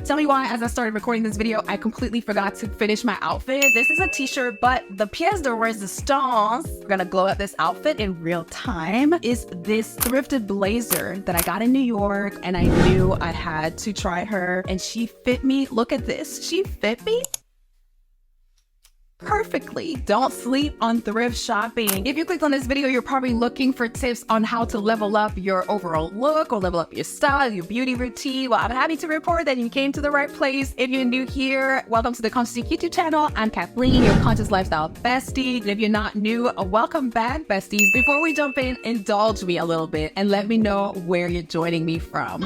Tell me why, as I started recording this video, I completely forgot to finish my outfit. This is a t-shirt, but the pièce de resistance, we're gonna glow up this outfit in real time, is this thrifted blazer that I got in New York, and I knew I had to try her, and she fit me. Look at this, she fit me perfectly. Don't sleep on thrift shopping. If you clicked on this video, you're probably looking for tips on how to level up your overall look or level up your style, your beauty routine. Well, I'm happy to report that you came to the right place. If you're new here, welcome to the Conscious YouTube channel. I'm Kathleen, your conscious lifestyle bestie. And if you're not new, welcome back, besties. Before we jump in, indulge me a little bit and let me know where you're joining me from.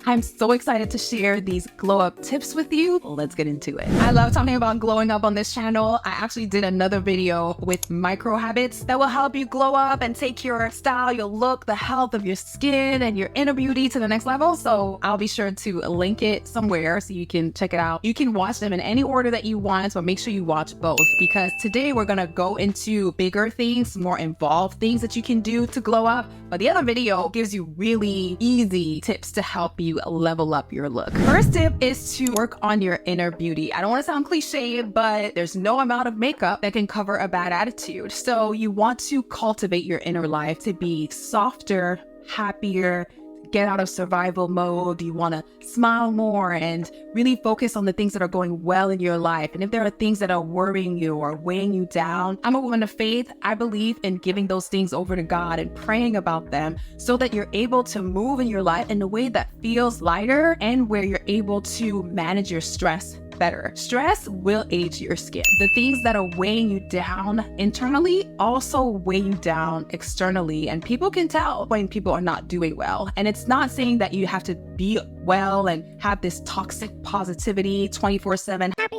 I'm so excited to share these glow up tips with you. Let's get into it. I love talking about glowing up on this channel. I actually did another video with micro habits that will help you glow up and take your style, your look, the health of your skin and your inner beauty to the next level. So I'll be sure to link it somewhere so you can check it out. You can watch them in any order that you want, but make sure you watch both, because today we're gonna go into bigger things, more involved things that you can do to glow up. But the other video gives you really easy tips to help you level up your look. First tip is to work on your inner beauty. I don't want to sound cliche, but there's no amount of makeup that can cover a bad attitude. So you want to cultivate your inner life to be softer, happier, get out of survival mode. You want to smile more and really focus on the things that are going well in your life. And if there are things that are worrying you or weighing you down, I'm a woman of faith. I believe in giving those things over to God and praying about them so that you're able to move in your life in a way that feels lighter and where you're able to manage your stress better. Stress will age your skin. The things that are weighing you down internally also weigh you down externally, and people can tell when people are not doing well. And it's not saying that you have to be well and have this toxic positivity 24/7 happy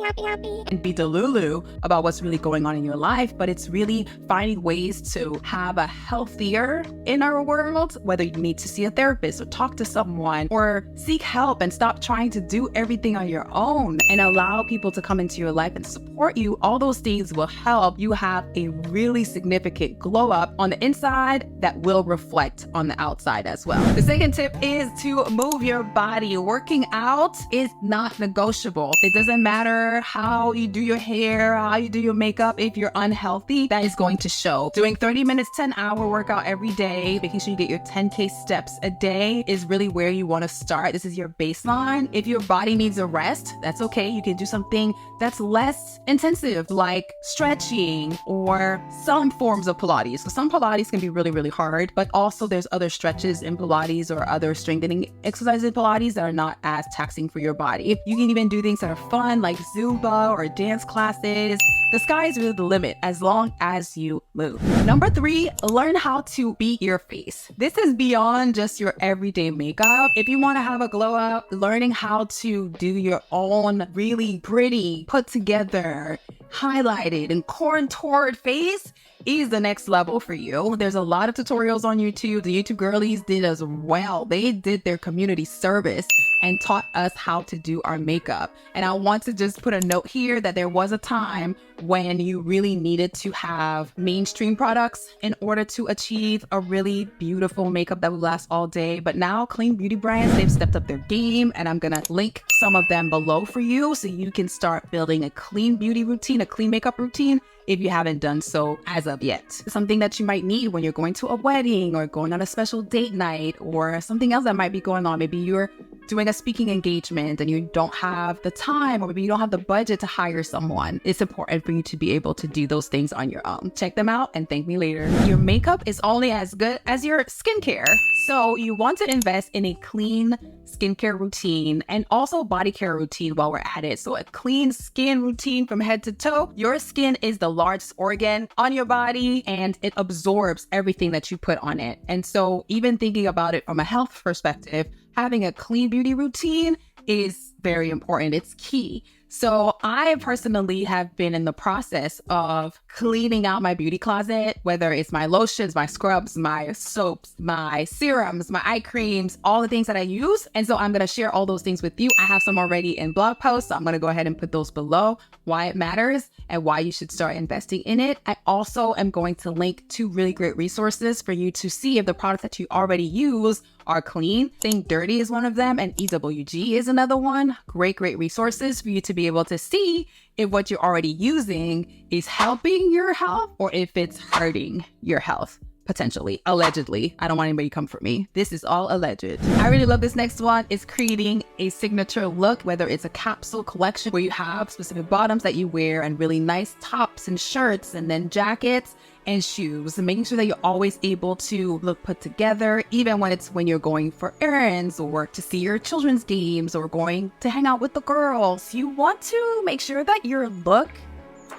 and be delulu about what's really going on in your life, but it's really finding ways to have a healthier inner world, whether you need to see a therapist or talk to someone or seek help and stop trying to do everything on your own and allow people to come into your life and support you. All those things will help you have a really significant glow up on the inside that will reflect on the outside as well. The second tip is to move your body. Working out is not negotiable. It doesn't matter how you do your hair, how you do your makeup. If you're unhealthy, that is going to show. Doing 30 minutes, 10-hour workout every day, making sure you get your 10K steps a day is really where you want to start. This is your baseline. If your body needs a rest, that's okay. You can do something that's less intensive, like stretching or some forms of Pilates. So some Pilates can be really, really hard, but also there's other stretches in Pilates or other strengthening exercises in Pilates that are not as taxing for your body. You can even do things that are fun, like Zumba or dance classes. The sky is really the limit as long as you move. Number 3, learn how to beat your face. This is beyond just your everyday makeup. If you want to have a glow up, learning how to do your own really pretty, put together, highlighted and contoured face is the next level for you. There's a lot of tutorials on YouTube. The YouTube girlies did as well. They did their community service and taught us how to do our makeup. And I want to just put a note here that there was a time when you really needed to have mainstream products in order to achieve a really beautiful makeup that would last all day. But now clean beauty brands, they've stepped up their game, and I'm gonna link some of them below for you so you can start building a clean beauty routine, a clean makeup routine, if you haven't done so as of yet. Something that you might need when you're going to a wedding or going on a special date night or something else that might be going on. Maybe you're doing a speaking engagement and you don't have the time, or maybe you don't have the budget to hire someone. It's important for you to be able to do those things on your own. Check them out and thank me later. Your makeup is only as good as your skincare. So you want to invest in a clean skincare routine and also body care routine while we're at it. So a clean skin routine from head to toe. Your skin is the largest organ on your body and it absorbs everything that you put on it. And so even thinking about it from a health perspective, having a clean beauty routine is very important. It's key. So I personally have been in the process of cleaning out my beauty closet, whether it's my lotions, my scrubs, my soaps, my serums, my eye creams, all the things that I use. And so I'm going to share all those things with you. I have some already in blog posts. So I'm going to go ahead and put those below, why it matters and why you should start investing in it. I also am going to link 2 really great resources for you to see if the products that you already use are clean. Think Dirty is one of them, and EWG is another one. Great resources for you to be able to see if what you're already using is helping your health or if it's hurting your health. Potentially, allegedly. I don't want anybody to come for me. This is all alleged. I really love this next one. It's creating a signature look, whether it's a capsule collection where you have specific bottoms that you wear and really nice tops and shirts and then jackets and shoes, and making sure that you're always able to look put together, even when you're going for errands or to see your children's games or going to hang out with the girls. You want to make sure that your look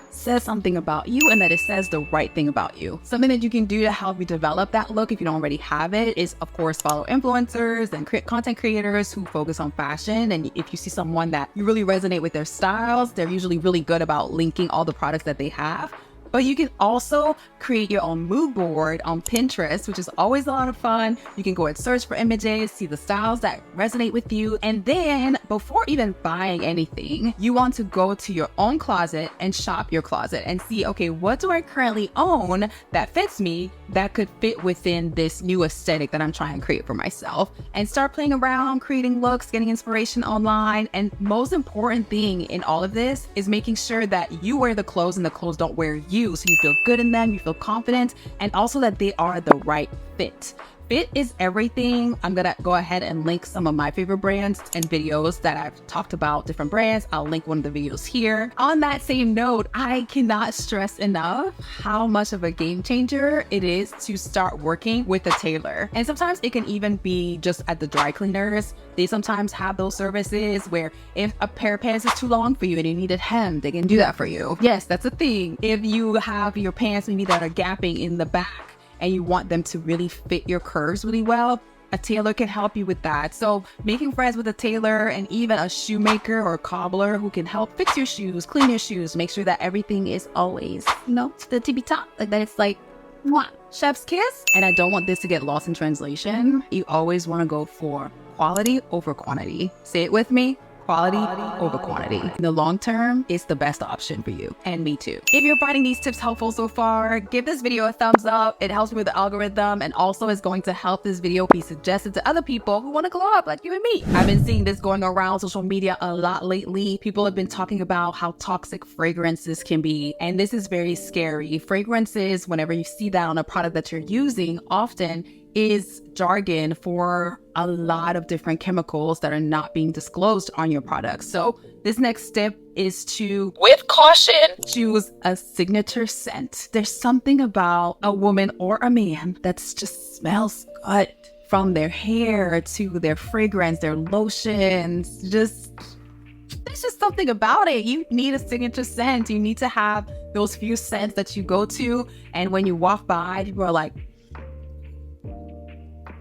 says something about you and that it says the right thing about you. Something that you can do to help you develop that look if you don't already have it is, of course, follow influencers and content creators who focus on fashion. And if you see someone that you really resonate with their styles, they're usually really good about linking all the products that they have. But you can also create your own mood board on Pinterest, which is always a lot of fun. You can go and search for images, see the styles that resonate with you. And then before even buying anything, you want to go to your own closet and shop your closet and see, okay, what do I currently own that fits me, that could fit within this new aesthetic that I'm trying to create for myself, and start playing around, creating looks, getting inspiration online. And most important thing in all of this is making sure that you wear the clothes and the clothes don't wear you. So you feel good in them, you feel confident, and also that they are the right fit. Fit is everything. I'm gonna go ahead and link some of my favorite brands and videos that I've talked about different brands. I'll link one of the videos here. On that same note, I cannot stress enough how much of a game changer it is to start working with a tailor. And sometimes it can even be just at the dry cleaners. They sometimes have those services where if a pair of pants is too long for you and you need it hemmed, they can do that for you. Yes, that's a thing. If you have your pants maybe that are gapping in the back and you want them to really fit your curves really well, a tailor can help you with that. So making friends with a tailor and even a shoemaker or a cobbler who can help fix your shoes, clean your shoes, make sure that everything is always, to the tippy top, like that it's like, mwah, chef's kiss. And I don't want this to get lost in translation. You always want to go for quality over quantity. Say it with me. Quality over quantity. In the long term, it's the best option for you and me too. If you're finding these tips helpful so far, give this video a thumbs up. It helps me with the algorithm and also is going to help this video be suggested to other people who want to glow up like you and me. I've been seeing this going around social media a lot lately. People have been talking about how toxic fragrances can be, and this is very scary. Fragrances, whenever you see that on a product that you're using, often is jargon for a lot of different chemicals that are not being disclosed on your products. So this next step is to, with caution, choose a signature scent. There's something about a woman or a man that just smells good, from their hair to their fragrance, their lotions, there's just something about it. You need a signature scent. You need to have those few scents that you go to, and when you walk by, people are like,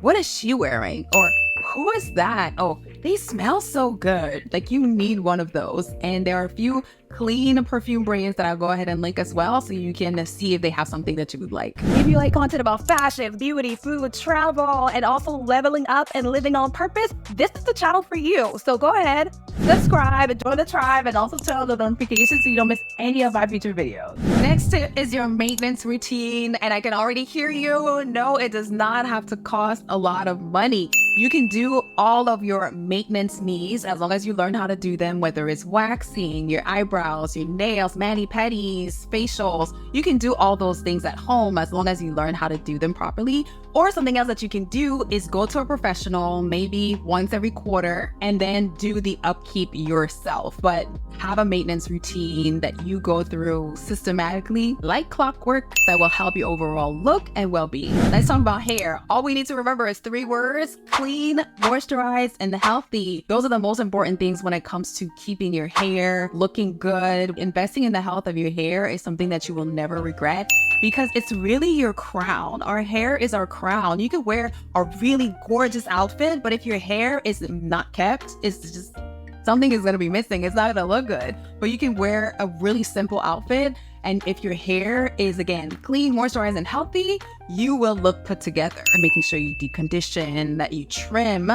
what is she wearing? Or who is that? Oh, they smell so good. Like, you need one of those. And there are a few clean perfume brands that I'll go ahead and link as well, so you can see if they have something that you would like. If you like content about fashion, beauty, food, travel, and also leveling up and living on purpose, this is the channel for you. So go ahead, subscribe, and join the tribe, and also turn on the notifications so you don't miss any of my future videos. Next tip is your maintenance routine. And I can already hear you. No, it does not have to cost a lot of money. You can do all of your maintenance needs as long as you learn how to do them, whether it's waxing, your eyebrows, your nails, mani-pedis, facials. You can do all those things at home as long as you learn how to do them properly. Or something else that you can do is go to a professional, maybe once every quarter, and then do the upkeep yourself. But have a maintenance routine that you go through systematically, like clockwork, that will help your overall look and well-being. Let's talk about hair. All we need to remember is 3 words: clean, moisturized, and healthy. Those are the most important things when it comes to keeping your hair looking good. Investing in the health of your hair is something that you will never regret, because it's really your crown. Our hair is our crown. You could wear a really gorgeous outfit, but if your hair is not kept, it's just something is going to be missing. It's not going to look good. But you can wear a really simple outfit, and if your hair is, again, clean, moisturized, and healthy, you will look put together. Making sure you decondition, that you trim.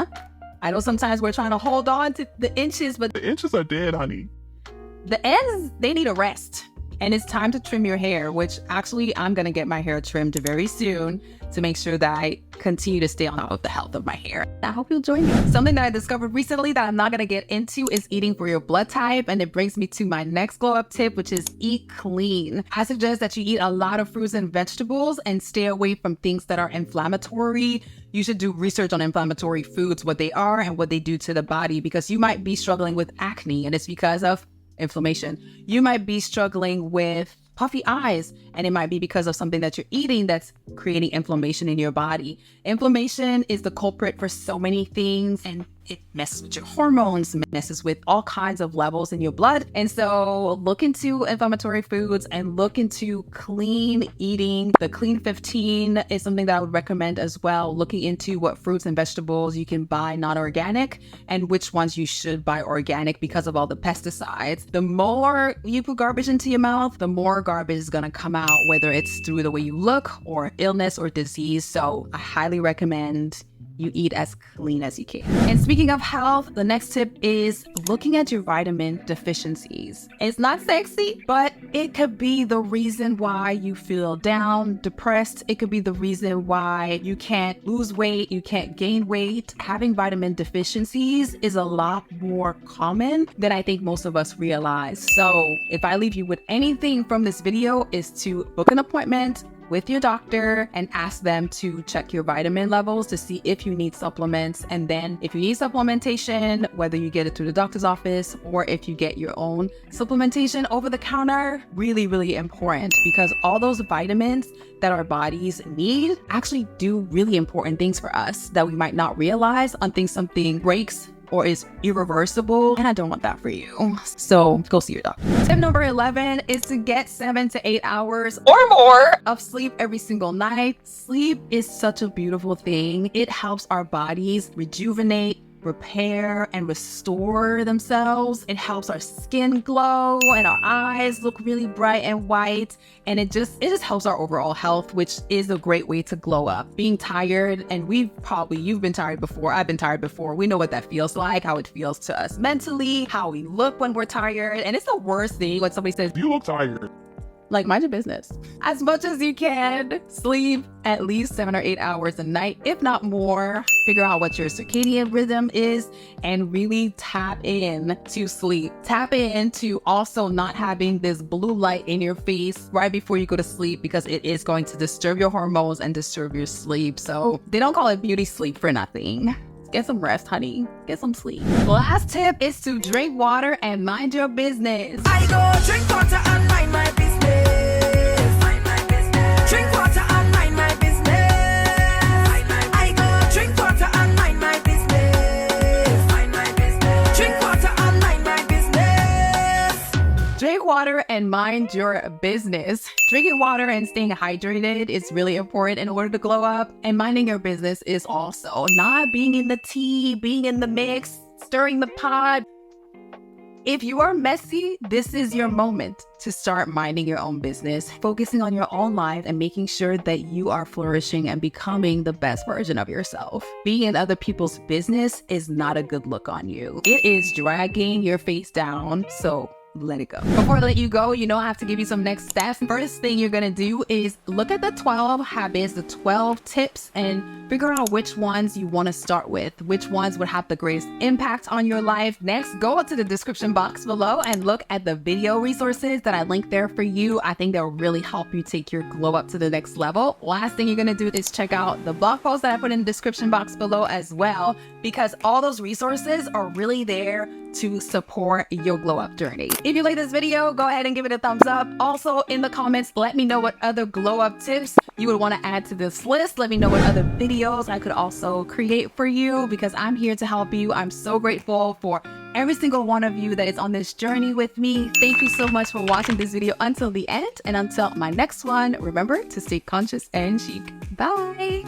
I know sometimes we're trying to hold on to the inches, but the inches are dead, honey. The ends, they need a rest. And it's time to trim your hair, which actually I'm going to get my hair trimmed very soon to make sure that I continue to stay on top of the health of my hair. I hope you'll join me. Something that I discovered recently that I'm not going to get into is eating for your blood type. And it brings me to my next glow up tip, which is eat clean. I suggest that you eat a lot of fruits and vegetables and stay away from things that are inflammatory. You should do research on inflammatory foods, what they are and what they do to the body, because you might be struggling with acne and it's because of inflammation. You might be struggling with puffy eyes, and it might be because of something that you're eating that's creating inflammation in your body. Inflammation is the culprit for so many things, and it messes with your hormones, messes with all kinds of levels in your blood. And so look into inflammatory foods and look into clean eating. The Clean 15 is something that I would recommend as well. Looking into what fruits and vegetables you can buy non-organic and which ones you should buy organic because of all the pesticides. The more you put garbage into your mouth, the more garbage is going to come out, whether it's through the way you look or illness or disease. So I highly recommend you eat as clean as you can. And speaking of health, the next tip is looking at your vitamin deficiencies. It's not sexy, but it could be the reason why you feel down, depressed. It could be the reason why you can't lose weight, you can't gain weight. Having vitamin deficiencies is a lot more common than I think most of us realize. So if I leave you with anything from this video, is to book an appointment with your doctor and ask them to check your vitamin levels to see if you need supplements. And then if you need supplementation, whether you get it through the doctor's office or if you get your own supplementation over the counter, really, really important, because all those vitamins that our bodies need actually do really important things for us that we might not realize until something breaks or is irreversible, and I don't want that for you. So go see your doctor. Tip number 11 is to get 7 to 8 hours or more of sleep every single night. Sleep is such a beautiful thing. It helps our bodies rejuvenate, repair, and restore themselves. It helps our skin glow and our eyes look really bright and white. And it just helps our overall health, which is a great way to glow up. Being tired, and you've been tired before, I've been tired before. We know what that feels like, how it feels to us mentally, how we look when we're tired. And it's the worst thing when somebody says, "You look tired." Like, mind your business. As much as you can, sleep at least 7 or 8 hours a night, if not more. Figure out what your circadian rhythm is and really tap in to sleep. Tap into also not having this blue light in your face right before you go to sleep, because it is going to disturb your hormones and disturb your sleep. So they don't call it beauty sleep for nothing. Get some rest, honey. Get some sleep. The last tip is to drink water and mind your business. I go drink water and mind my business. Mind my business. Drink water and mind my business. I go drink water and mind my business. Mind my business. Drink water and mind my business. Drink water and mind your business. Drinking water and staying hydrated is really important in order to glow up. And minding your business is also not being in the tea, being in the mix, stirring the pot. If you are messy, this is your moment to start minding your own business, focusing on your own life and making sure that you are flourishing and becoming the best version of yourself. Being in other people's business is not a good look on you. It is dragging your face down. So let it go. Before I let you go, I have to give you some next steps. First thing you're gonna do is look at the 12 habits, the 12 tips, and figure out which ones you want to start with, which ones would have the greatest impact on your life. Next, go to the description box below and look at the video resources that I linked there for you. I think they'll really help you take your glow up to the next level. Last thing you're gonna do is check out the blog post that I put in the description box below as well, because all those resources are really there to support your glow up journey. If you like this video, go ahead and give it a thumbs up. Also, in the comments, let me know what other glow up tips you would want to add to this list. Let me know what other videos I could also create for you, because I'm here to help you. I'm so grateful for every single one of you that is on this journey with me. Thank you so much for watching this video until the end, and until my next one, remember to stay conscious and chic. Bye.